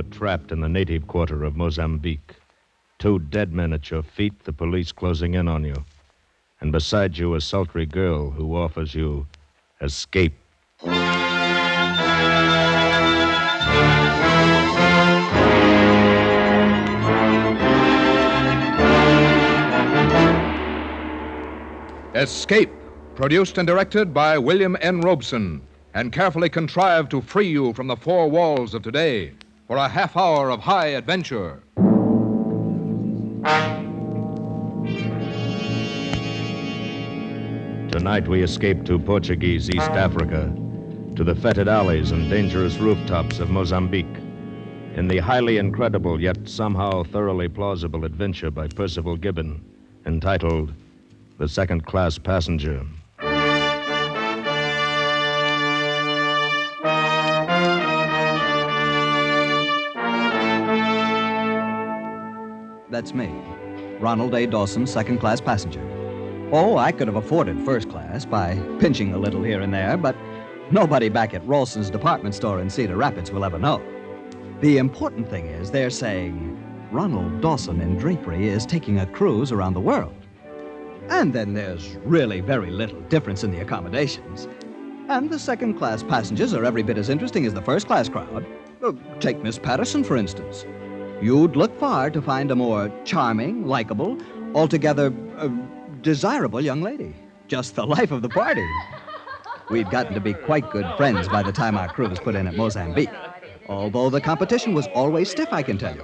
are trapped in the native quarter of Mozambique. 2 dead men at your feet, the police closing in on you. And beside you, a sultry girl who offers you escape. Escape, produced and directed by William N. Robeson, and carefully contrived to free you from the 4 walls of today for a half hour of high adventure. Tonight we escape to Portuguese East Africa, to the fetid alleys and dangerous rooftops of Mozambique, in the highly incredible yet somehow thoroughly plausible adventure by Percival Gibbon, entitled The Second Class Passenger. That's me, Ronald A. Dawson, second-class passenger. Oh, I could have afforded first class by pinching a little here and there, but nobody back at Ralston's department store in Cedar Rapids will ever know. The important thing is they're saying Ronald Dawson in drapery is taking a cruise around the world. And then there's really very little difference in the accommodations. And the second-class passengers are every bit as interesting as the first-class crowd. Take Miss Patterson, for instance. You'd look far to find a more charming, likable, altogether desirable young lady. Just the life of the party. We'd gotten to be quite good friends by the time our cruise put in at Mozambique. Although the competition was always stiff, I can tell you.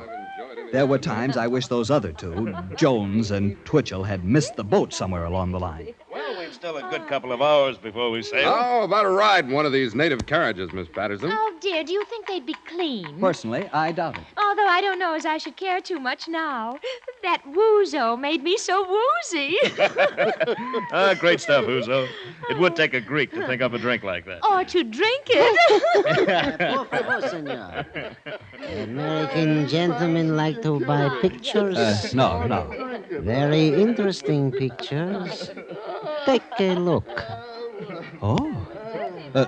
There were times I wish those other 2, Jones and Twitchell, had missed the boat somewhere along the line. Well, we've still a good couple of hours before we sail. How about a ride in one of these native carriages, Miss Patterson? Oh, dear, do you think they'd be clean? Personally, I doubt it. Although I don't know as I should care too much now. That Wuzo made me so woozy. Great stuff, Uzo. It would take a Greek to think up a drink like that. Or to drink it. Por favor, senor. American gentlemen like to buy pictures. No. Very interesting pictures. Take a look. Oh?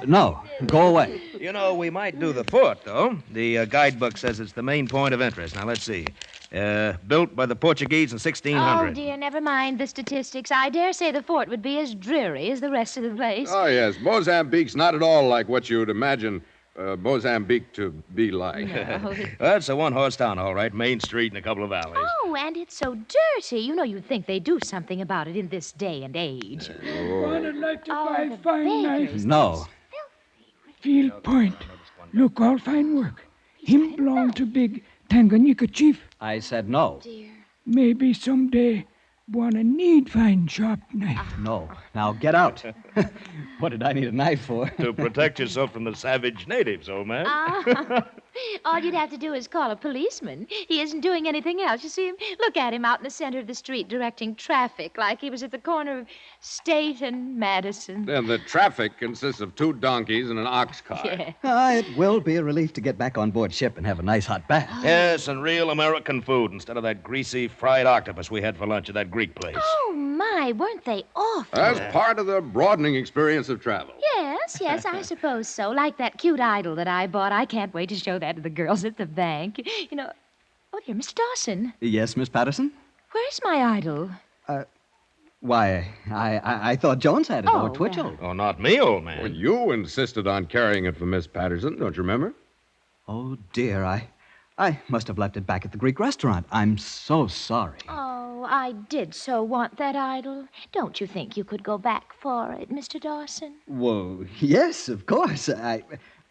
No. Go away. You know, we might do the fort, though. The guidebook says it's the main point of interest. Now, let's see. Built by the Portuguese in 1600. Oh, dear, never mind the statistics. I dare say the fort would be as dreary as the rest of the place. Oh, yes. Mozambique's not at all like what you'd imagine Mozambique to be like. No. Well, it's a 1-horse town, all right. Main street and a couple of alleys. Oh, and it's so dirty. You know, you'd think they'd do something about it in this day and age. I'd like to buy the fine knife. beggars. No. Field Point. Look, all fine work. Him belong to big Tanganyika chief. I said no. Maybe someday wanna need fine sharp knife. No. Now get out. What did I need a knife for? To protect yourself from the savage natives, old man. All you'd have to do is call a policeman. He isn't doing anything else. You see him? Look at him out in the center of the street directing traffic like he was at the corner of State and Madison. And the traffic consists of 2 donkeys and an ox cart. Yeah. It will be a relief to get back on board ship and have a nice hot bath. Yes, and real American food instead of that greasy fried octopus we had for lunch at that Greek place. Oh, my, weren't they awful? That's part of the broadening experience of travel. Yes, I suppose so. Like that cute idol that I bought. I can't wait to show that to the girls at the bank. You know, oh, dear, Mr. Dawson. Yes, Miss Patterson? Where's my idol? Why, I thought Jones had it, or Oh, Twitchell. Oh, not me, old man. Well, you insisted on carrying it for Miss Patterson, don't you remember? Oh, dear, I must have left it back at the Greek restaurant. I'm so sorry. Oh, I did so want that idol. Don't you think you could go back for it, Mr. Dawson? Whoa, yes, of course.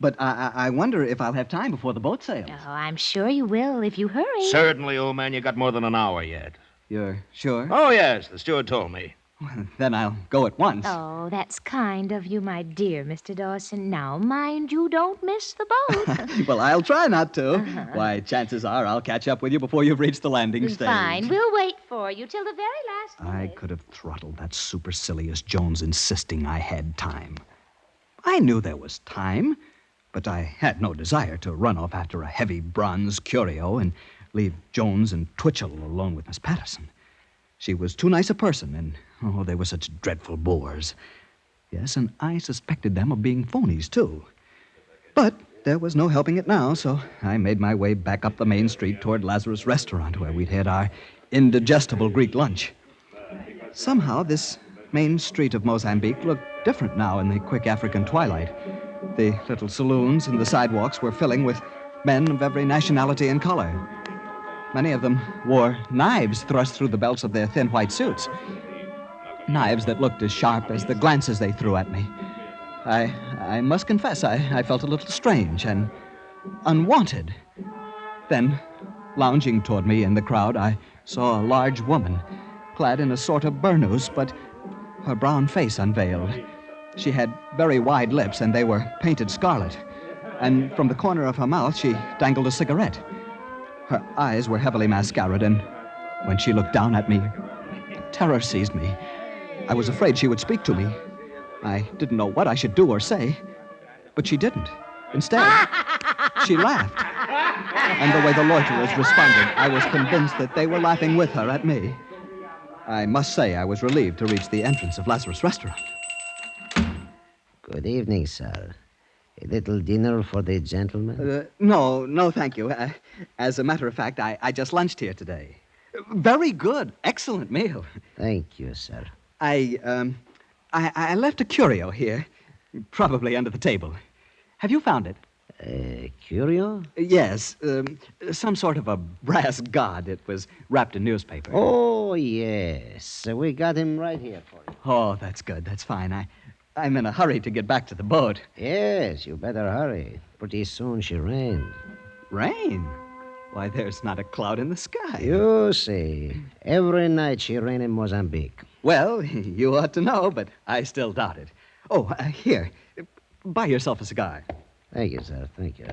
But I wonder if I'll have time before the boat sails. Oh, I'm sure you will if you hurry. Certainly, old man. You got more than an hour yet. You're sure? Oh, yes. The steward told me. Well, then I'll go at once. Oh, that's kind of you, my dear Mr. Dawson. Now, mind you don't miss the boat. Well, I'll try not to. Why, chances are I'll catch up with you before you've reached the landing stage. Fine. We'll wait for you till the very last minute. I could have throttled that supercilious Jones insisting I had time. I knew there was time, but I had no desire to run off after a heavy bronze curio and leave Jones and Twitchell alone with Miss Patterson. She was too nice a person, and, they were such dreadful bores. Yes, and I suspected them of being phonies, too. But there was no helping it now, so I made my way back up the main street toward Lazarus Restaurant, where we'd had our indigestible Greek lunch. Somehow, this main street of Mozambique looked different now in the quick African twilight. The little saloons and the sidewalks were filling with men of every nationality and color. Many of them wore knives thrust through the belts of their thin white suits. Knives that looked as sharp as the glances they threw at me. I must confess, I felt a little strange and unwanted. Then, lounging toward me in the crowd, I saw a large woman, clad in a sort of burnous, but her brown face unveiled. She had very wide lips, and they were painted scarlet. And from the corner of her mouth, she dangled a cigarette. Her eyes were heavily mascaraed, and when she looked down at me, terror seized me. I was afraid she would speak to me. I didn't know what I should do or say, but she didn't. Instead, she laughed. And the way the loiterers responded, I was convinced that they were laughing with her at me. I must say I was relieved to reach the entrance of Lazarus Restaurant. Good evening, sir. A little dinner for the gentleman? No, thank you. As a matter of fact, I just lunched here today. Very good. Excellent meal. Thank you, sir. I left a curio here, probably under the table. Have you found it? Curio? Yes, some sort of a brass god. It was wrapped in newspaper. Oh, yes. We got him right here for you. Oh, that's good. That's fine. I'm in a hurry to get back to the boat. Yes, you better hurry. Pretty soon she rains. Rain? Why, there's not a cloud in the sky. You see, every night she rains in Mozambique. Well, you ought to know, but I still doubt it. Oh, here. Buy yourself a cigar. Thank you, sir. Thank you.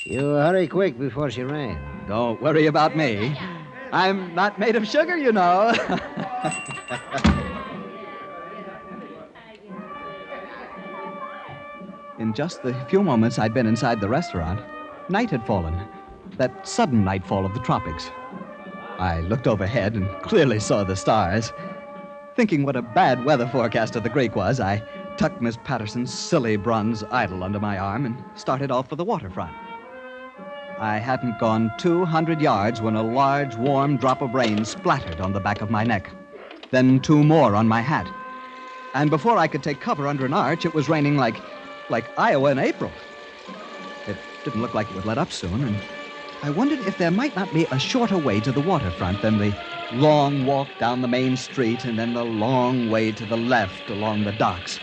You hurry quick before she rains. Don't worry about me. I'm not made of sugar, you know. In just the few moments I'd been inside the restaurant, night had fallen. That sudden nightfall of the tropics. I looked overhead and clearly saw the stars. Thinking what a bad weather forecaster the Greek was, I tucked Miss Patterson's silly bronze idol under my arm and started off for the waterfront. I hadn't gone 200 yards when a large, warm drop of rain splattered on the back of my neck. Then 2 more on my hat. And before I could take cover under an arch, it was raining like Iowa in April. It didn't look like it would let up soon, and I wondered if there might not be a shorter way to the waterfront than the long walk down the main street and then the long way to the left along the docks.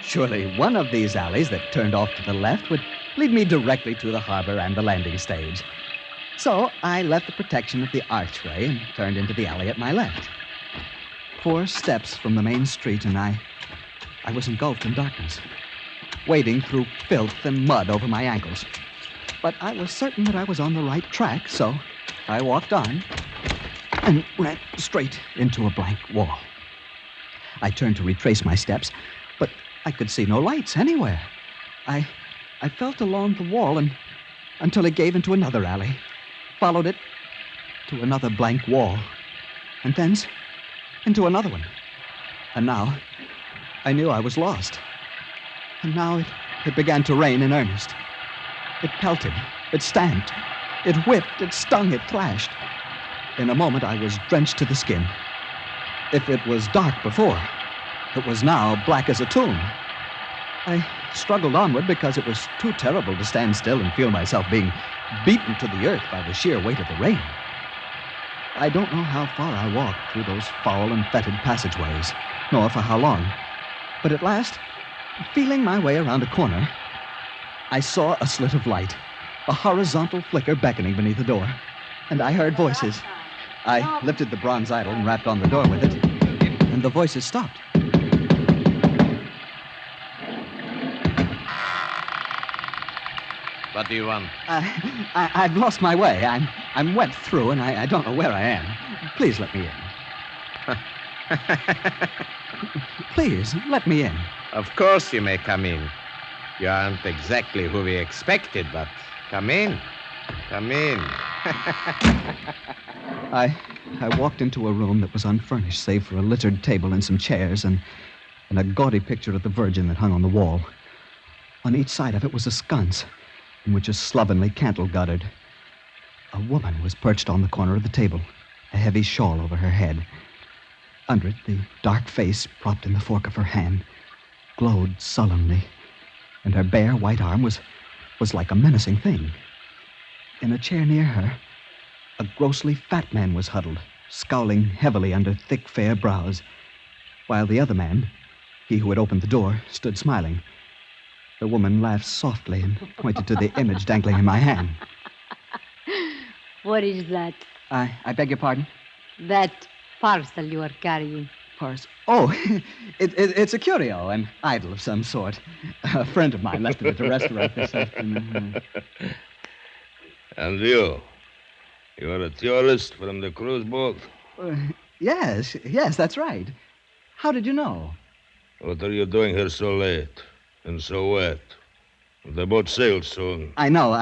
Surely one of these alleys that turned off to the left would lead me directly to the harbor and the landing stage. So I left the protection of the archway and turned into the alley at my left. 4 steps from the main street, and I was engulfed in darkness, wading through filth and mud over my ankles. But I was certain that I was on the right track, so I walked on and ran straight into a blank wall. I turned to retrace my steps, but I could see no lights anywhere. I felt along the wall until it gave into another alley, followed it to another blank wall, and thence into another one. And now I knew I was lost. And now it began to rain in earnest. It pelted, it stamped, it whipped, it stung, it thrashed. In a moment, I was drenched to the skin. If it was dark before, it was now black as a tomb. I struggled onward because it was too terrible to stand still and feel myself being beaten to the earth by the sheer weight of the rain. I don't know how far I walked through those foul and fetid passageways, nor for how long. But at last, feeling my way around a corner, I saw a slit of light, a horizontal flicker beckoning beneath the door, and I heard voices. I lifted the bronze idol and rapped on the door with it, and the voices stopped. What do you want? I've lost my way. I'm wet through, and I don't know where I am. Please let me in. Please, let me in. Of course you may come in. You aren't exactly who we expected, but come in. Come in. I walked into a room that was unfurnished, save for a littered table and some chairs and a gaudy picture of the Virgin that hung on the wall. On each side of it was a sconce, in which a slovenly candle guttered. A woman was perched on the corner of the table, a heavy shawl over her head. Under it, the dark face, propped in the fork of her hand, glowed sullenly, and her bare white arm was like a menacing thing. In a chair near her, a grossly fat man was huddled, scowling heavily under thick, fair brows, while the other man, he who had opened the door, stood smiling. The woman laughed softly and pointed to the image dangling in my hand. What is that? I beg your pardon? That parcel you are carrying. Parcel? Oh, it's a curio, an idol of some sort. A friend of mine left it at the restaurant this afternoon. And you? You're a tourist from the cruise boat? Yes, that's right. How did you know? What are you doing here so late and so wet? The boat sails soon. I know.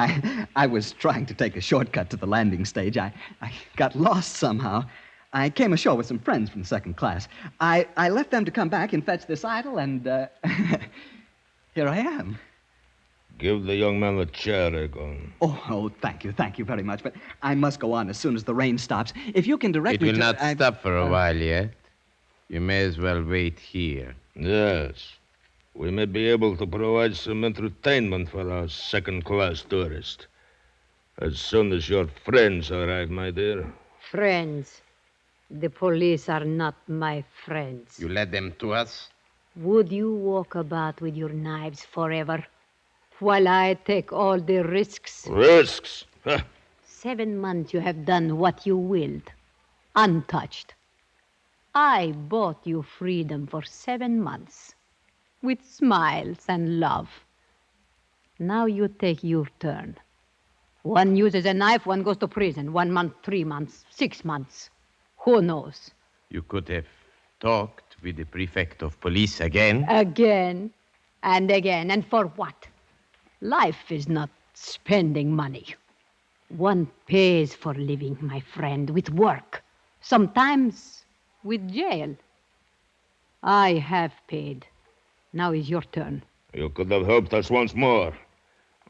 I was trying to take a shortcut to the landing stage. I got lost somehow. I came ashore with some friends from the second class. I left them to come back and fetch this idol, and here I am. Give the young man a chair, Egon. Oh, thank you very much. But I must go on as soon as the rain stops. If you can direct me to... It will not stop for a while yet. You may as well wait here. Yes. We may be able to provide some entertainment for our second-class tourist. As soon as your friends arrive, my dear. Friends? The police are not my friends. You led them to us? Would you walk about with your knives forever, while I take all the risks? Risks? Huh. 7 months you have done what you willed, untouched. I bought you freedom for 7 months, with smiles and love. Now you take your turn. One uses a knife, one goes to prison. 1 month, 3 months, 6 months. Who knows? You could have talked with the prefect of police again. Again and again. And for what? Life is not spending money. One pays for living, my friend, with work. Sometimes with jail. I have paid. Now is your turn. You could have helped us once more.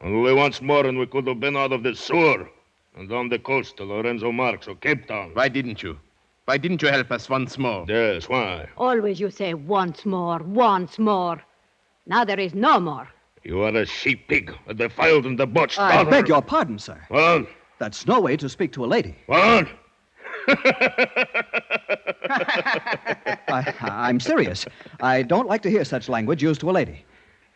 Only once more, and we could have been out of this sewer and on the coast to Lorenzo Marx or Cape Town. Why didn't you? Why didn't you help us once more? Yes, why? Always you say once more, once more. Now there is no more. You are a sheep-pig, a defiled and debauched I daughter. beg your pardon, sir. What? That's no way to speak to a lady. What? I'm serious. I don't like to hear such language used to a lady.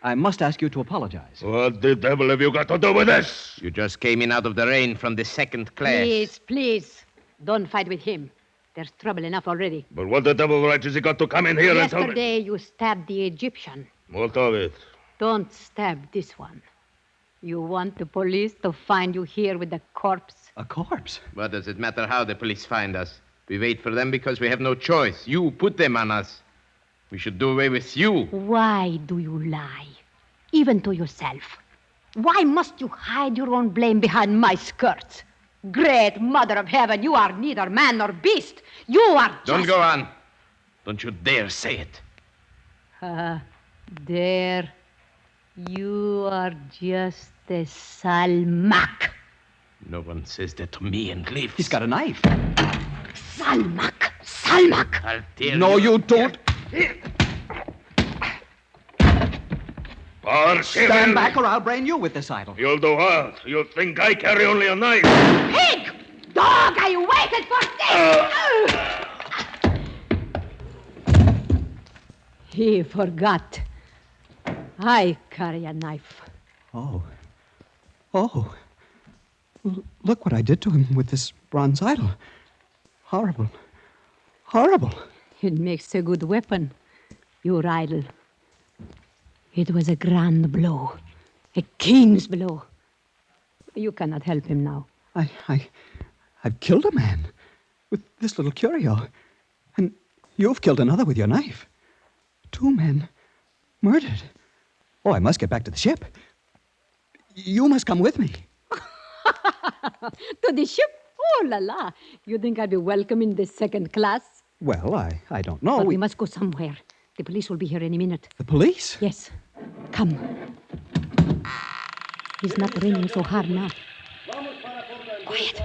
I must ask you to apologize. What the devil have you got to do with this? You just came in out of the rain from the second class. Please. Don't fight with him. There's trouble enough already. But what the devil right has he got to come in here and tell me? Yesterday you stabbed the Egyptian. What of it? Don't stab this one. You want the police to find you here with a corpse? A corpse? What does it matter how the police find us? We wait for them because we have no choice. You put them on us. We should do away with you. Why do you lie? Even to yourself. Why must you hide your own blame behind my skirts? Great Mother of Heaven, you are neither man nor beast. You are just... Don't go on. Don't you dare say it. Dare. You are just a Salmak. No one says that to me and lives. He's got a knife. Salmak. Salmak. I'll tell No, you don't. Stand back or I'll brain you with this idol. You'll do what? You think I carry only a knife? Pig! Dog, I waited for this! He forgot. I carry a knife. Oh. Look what I did to him with this bronze idol. Horrible. It makes a good weapon, your idol. It was a grand blow, a king's blow. You cannot help him now. I've killed a man with this little curio. And you've killed another with your knife. 2 men murdered. Oh, I must get back to the ship. You must come with me. To the ship? Oh, la la. You think I'd be welcome in the second class? Well, I don't know. But we must go somewhere. The police will be here any minute. The police? Yes. Come. It's not raining so hard now. Quiet.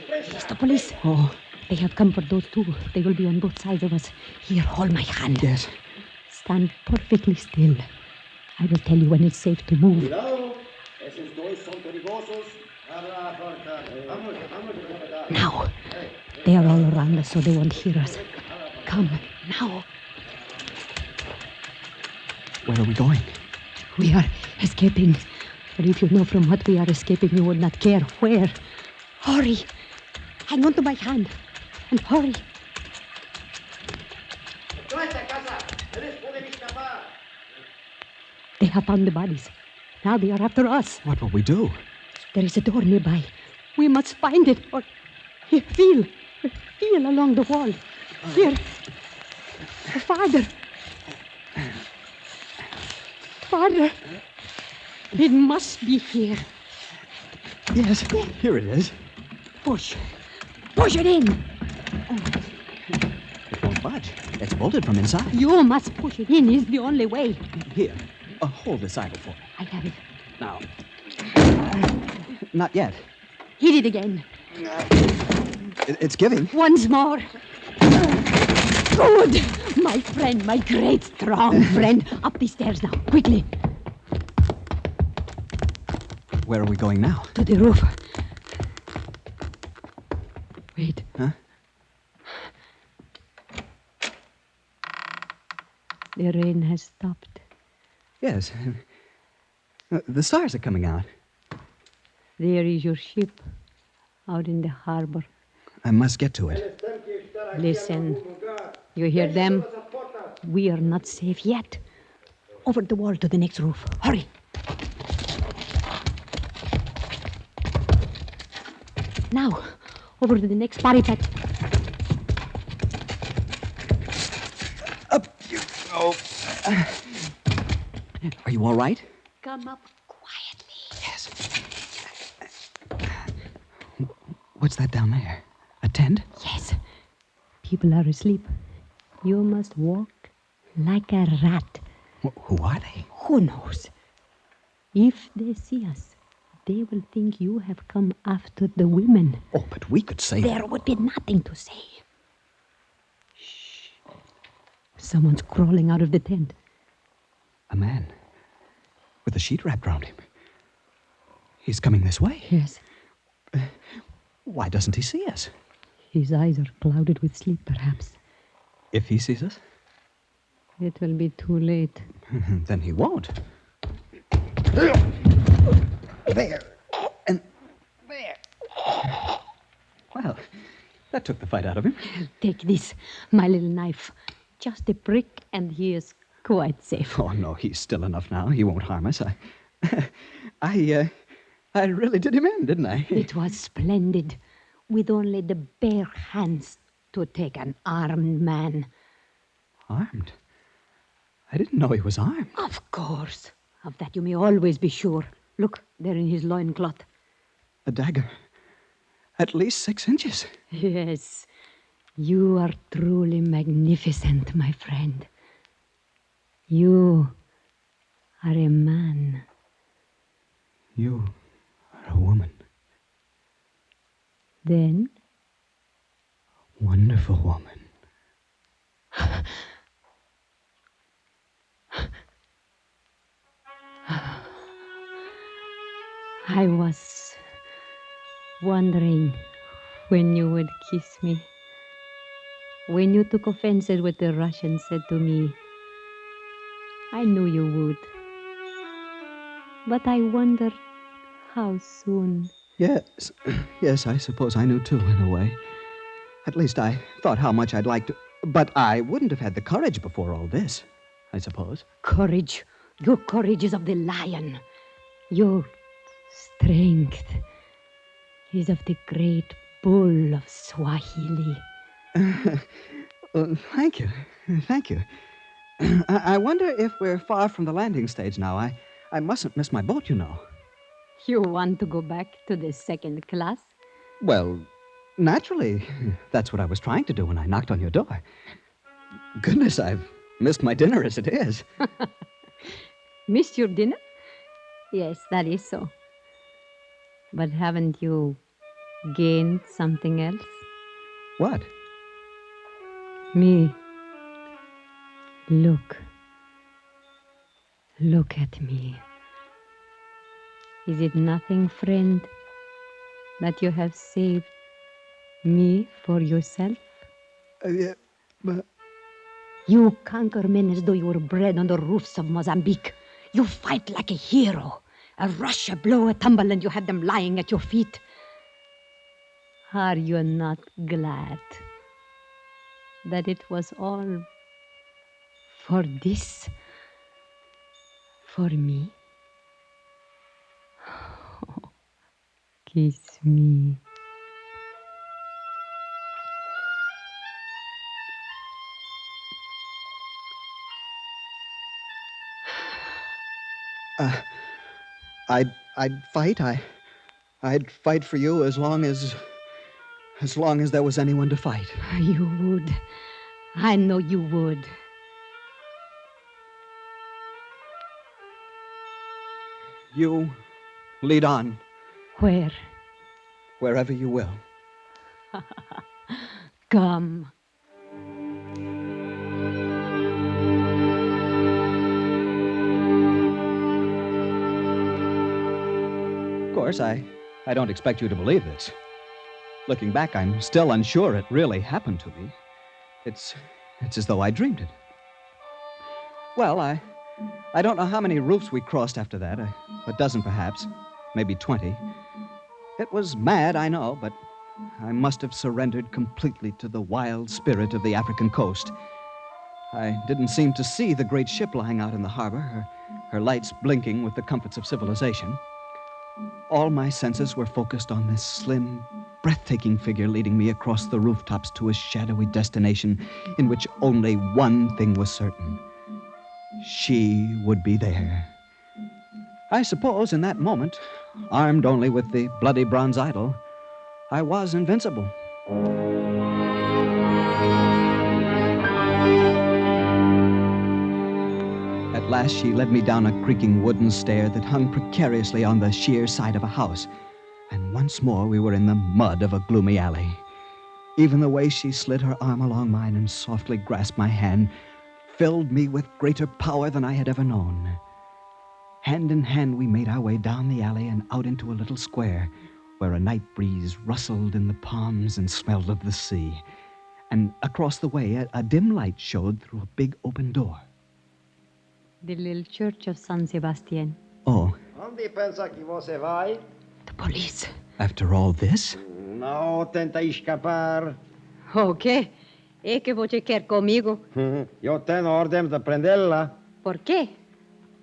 It's the police. Oh. They have come for those two. They will be on both sides of us. Here, hold my hand. Yes. Stand perfectly still. I will tell you when it's safe to move. Now. They are all around us, so they won't hear us. Come, now. Where are we going? We are escaping. But if you know from what we are escaping, you would not care. Where? Hurry. Hang on to my hand. And hurry. They have found the bodies. Now they are after us. What will we do? There is a door nearby. We must find it. Or here, feel along the wall. Here. Father. It must be here. Yes, here it is. Push it in. It won't budge. It's bolted from inside. You must push it in. It's the only way. Here, hold this idle for me. I have it. Now. Not yet. Hit it again. It's giving. Once more. Good. My friend, my great, strong friend. Up the stairs now, quickly. Where are we going now? To the roof. Wait. Huh? The rain has stopped. Yes. The stars are coming out. There is your ship out in the harbor. I must get to it. Listen. You hear them? We are not safe yet. Over the wall to the next roof. Hurry. Now, over to the next parapet. Up you go. Are you all right? Come up quietly. Yes. What's that down there? A tent? Yes. People are asleep. You must walk like a rat. Who are they? Who knows? If they see us, they will think you have come after the women. Oh, but we could say there would be nothing to say. Shh. Someone's crawling out of the tent. A man with a sheet wrapped around him. He's coming this way. Yes. Why doesn't he see us? His eyes are clouded with sleep, perhaps. If he sees us? It will be too late. Then he won't. There. And there. Well, that took the fight out of him. Take this, my little knife. Just a prick, and he is quite safe. Oh, no, he's still enough now. He won't harm us. I really did him in, didn't I? It was splendid. With only the bare hands to take an armed man. Armed? I didn't know he was armed. Of course. Of that you may always be sure. Look, there in his loincloth. A dagger. At least 6 inches. Yes. You are truly magnificent, my friend. You are a man. You are a woman. Then? Wonderful woman. I was wondering when you would kiss me. When you took offense at what the Russian said to me, I knew you would. But I wondered how soon. Yes. Yes, I suppose I knew too, in a way. At least I thought how much I'd like to. But I wouldn't have had the courage before all this, I suppose. Courage. Your courage is of the lion. Your strength is of the great bull of Swahili. Thank you. Thank you. I wonder if we're far from the landing stage now. I mustn't miss my boat, you know. You want to go back to the second class? Well, naturally. That's what I was trying to do when I knocked on your door. Goodness, I've missed my dinner as it is. Missed your dinner? Yes, that is so. But haven't you gained something else? What? Me. Look. Look at me. Is it nothing, friend, that you have saved me for yourself? But... You conquer men as though you were bred on the roofs of Mozambique. You fight like a hero. A rush, a blow, a tumble, and you had them lying at your feet. Are you not glad that it was all for this? For me? Oh, kiss me. I'd fight. I'd fight for you as long as there was anyone to fight. You would. I know you would. You lead on. Where? Wherever you will. Come. Of course, I don't expect you to believe this. Looking back, I'm still unsure it really happened to me. It's as though I dreamed it. Well, I don't know how many roofs we crossed after that. A dozen, perhaps. Maybe 20. It was mad, I know, but I must have surrendered completely to the wild spirit of the African coast. I didn't seem to see the great ship lying out in the harbor, her lights blinking with the comforts of civilization. All my senses were focused on this slim, breathtaking figure leading me across the rooftops to a shadowy destination in which only one thing was certain. She would be there. I suppose in that moment, armed only with the bloody bronze idol, I was invincible. At last, she led me down a creaking wooden stair that hung precariously on the sheer side of a house. And once more, we were in the mud of a gloomy alley. Even the way she slid her arm along mine and softly grasped my hand filled me with greater power than I had ever known. Hand in hand, we made our way down the alley and out into a little square where a night breeze rustled in the palms and smelled of the sea. And across the way, a dim light showed through a big open door. The little church of San Sebastian. Oh. Onde pensa que você vai? The police. After all this? Não tenta escapar. O quê? É que você quer comigo? Eu tenho ordem de prendê-la. Por quê?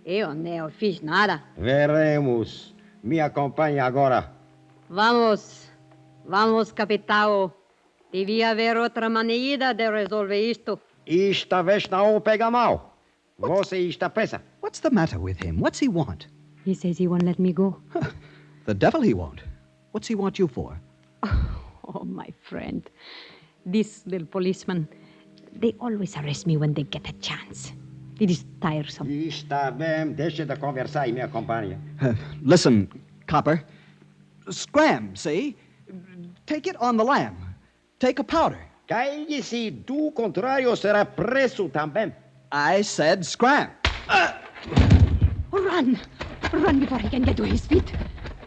Eu não fiz nada. Veremos. Me acompanhe agora. Vamos. Vamos, capitão. Devia haver outra maneira de resolver isto. Esta vez não pega mal. Você está presa. What's the matter with him? What's he want? He says he won't let me go. The devil he won't. What's he want you for? Oh, my friend. These little policemen, they always arrest me when they get a chance. It is tiresome. Está bem. Deixe de conversar e me acompanhe. Listen, copper. Scram, see? Take it on the lam. Take a powder. Calle-se. Do contrário, será preso também. I said scram. Run! Run before he can get to his feet.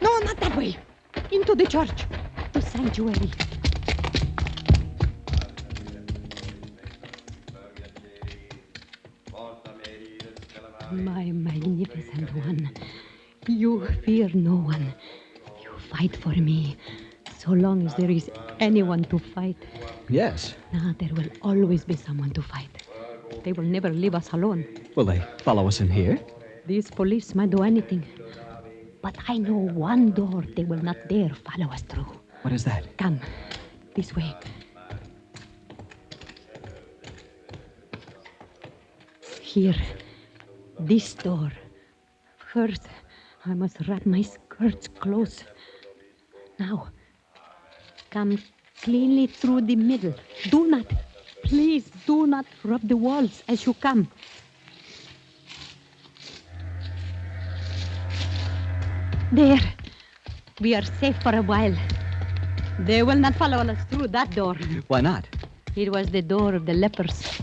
No, not that way. Into the church. The sanctuary. My magnificent one. You fear no one. You fight for me. So long as there is anyone to fight. Yes. Now there will always be someone to fight. They will never leave us alone. Will they follow us in here? These police might do anything. But I know one door they will not dare follow us through. What is that? Come. This way. Here. This door. First, I must wrap my skirts close. Now, come cleanly through the middle. Please do not rub the walls as you come. There. We are safe for a while. They will not follow us through that door. Why not? It was the door of the lepers.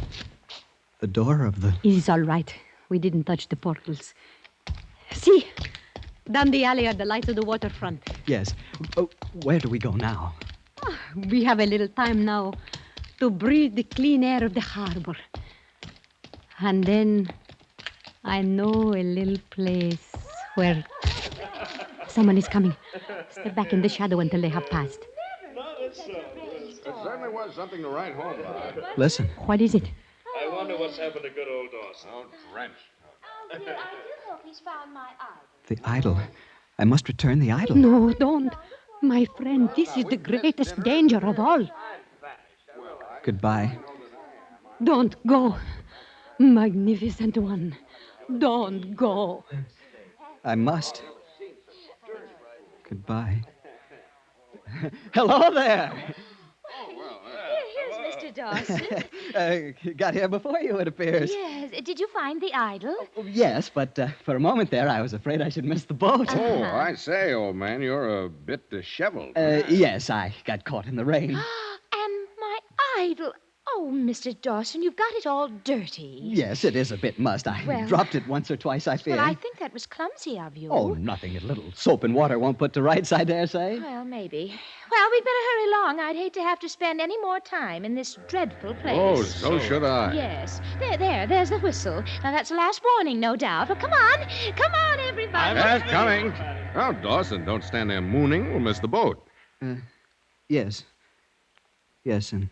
The door of the... It is all right. We didn't touch the portals. See, down the alley are the lights of the waterfront. Yes. Oh, where do we go now? We have a little time now to breathe the clean air of the harbor. And then I know a little place where someone is coming. Step back in the shadow until they have passed. It certainly was something to write home about. Listen. What is it? I wonder what's happened to good old Dawson. Oh, Trench. Oh, dear, I do hope he's found my idol. The idol. I must return the idol. No, don't. My friend, this is the greatest danger of all. Goodbye. Don't go. Magnificent one. Don't go. I must. Goodbye. Hello there. Here's Mr. Dawson. Got here before you, it appears. Yes. Did you find the idol? Yes, but for a moment there, I was afraid I should miss the boat. Oh, I say, old man, you're a bit disheveled. Yes, I got caught in the rain. And my idol. Oh, Mr. Dawson, you've got it all dirty. Yes, it is a bit must. I dropped it once or twice, I fear. Well, I think that was clumsy of you. Oh, nothing. A little soap and water won't put to rights, I dare say. Well, maybe. Well, we'd better hurry along. I'd hate to have to spend any more time in this dreadful place. Oh, so should I. Yes. There's the whistle. Now, that's the last warning, no doubt. But come on, everybody. That's coming. Oh, Dawson, don't stand there mooning. We'll miss the boat. Yes. Yes, in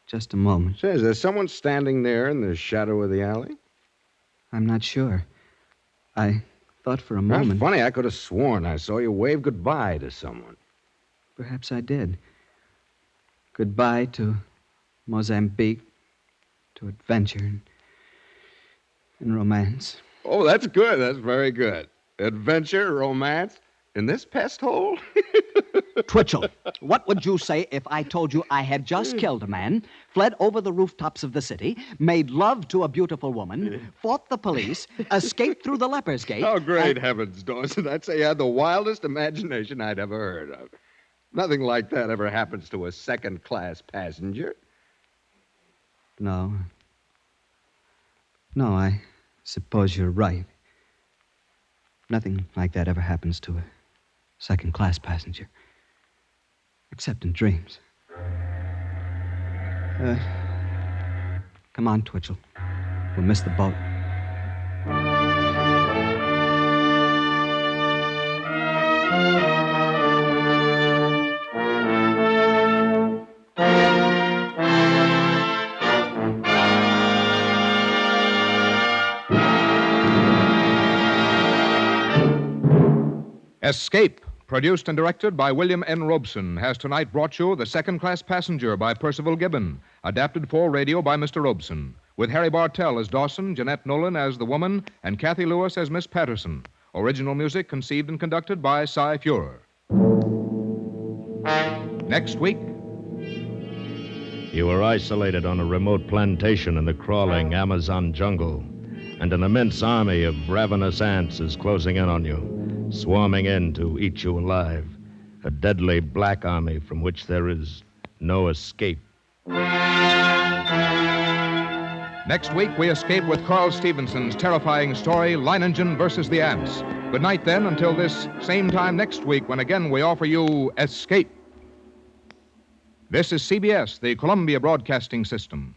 just a moment. Say, is there someone standing there in the shadow of the alley? I'm not sure. I thought for a moment... That's funny. I could have sworn I saw you wave goodbye to someone. Perhaps I did. Goodbye to Mozambique, to adventure and romance. Oh, that's good. That's very good. Adventure, romance, in this pest hole? Twitchell, what would you say if I told you I had just killed a man, fled over the rooftops of the city, made love to a beautiful woman, fought the police, escaped through the leper's gate... Oh, great heavens, Dawson. I'd say you had the wildest imagination I'd ever heard of. Nothing like that ever happens to a second-class passenger. No. No, I suppose you're right. Nothing like that ever happens to a second-class passenger. Except in dreams. Come on, Twitchell. We'll miss the boat. Escape, produced and directed by William N. Robeson, has tonight brought you The Second Class Passenger by Percival Gibbon, adapted for radio by Mr. Robeson, with Harry Bartell as Dawson, Jeanette Nolan as the woman, and Kathy Lewis as Miss Patterson. Original music conceived and conducted by Cy Fuhrer. Next week... You were isolated on a remote plantation in the crawling Amazon jungle, and an immense army of ravenous ants is closing in on you, swarming in to eat you alive. A deadly black army from which there is no escape. Next week, we escape with Carl Stevenson's terrifying story, Line Engine versus the Ants. Good night, then, until this same time next week, when again we offer you Escape. This is CBS, the Columbia Broadcasting System.